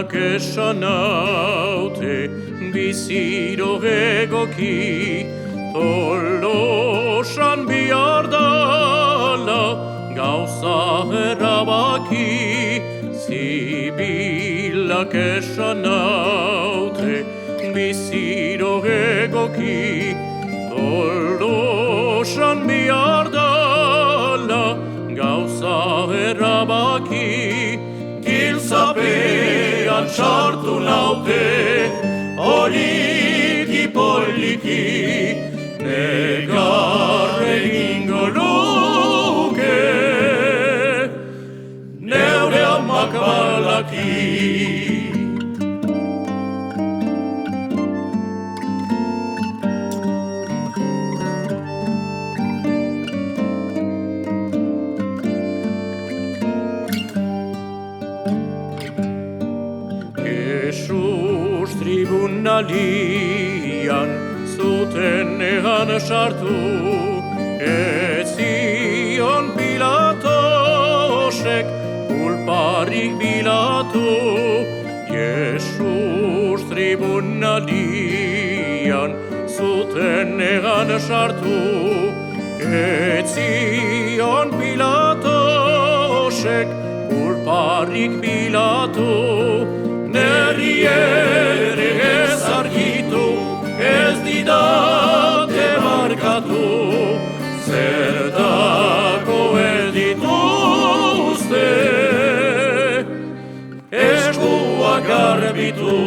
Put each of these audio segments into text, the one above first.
bilak esan naute, biziro egoki, tolosan bihar dala, gauza erabaki, zibilak esan naute, biziro egoki, tolosan bihar dala, gauza erabaki, giltzapean sartu naute, poliki, negar egingo luke, neure amak balaki. Jesus tribunalian zuten egan sartu, ez zion Pilatosek kulparik bilatu. Jesus tribunalian zuten egan sartu, ez zion Pilatosek kulparik bilatu. Neri ere ez argitu, ez didate barkatu, zertako ez dituzte, eskuak garbitu.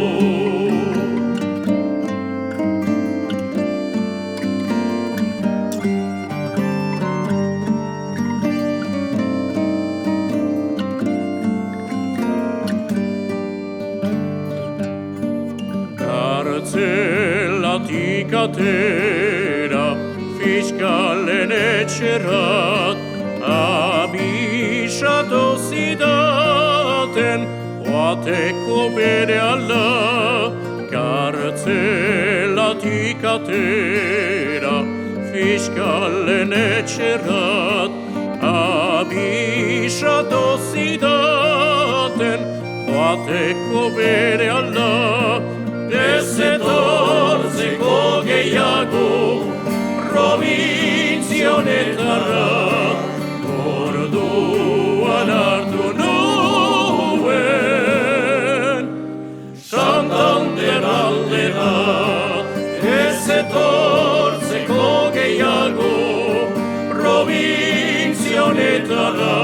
Kartzelatik atera, fiskalen etxerat, abisatu zidaten, oateko bere ala. Kartzelatik atera, fiskalen etxerat, abisatu zidaten, oateko bere ala. Ez etortzeko gehiago provintzionetara, orduan hartu nuen Santander aldera. Ez etortzeko gehiago provintzionetara,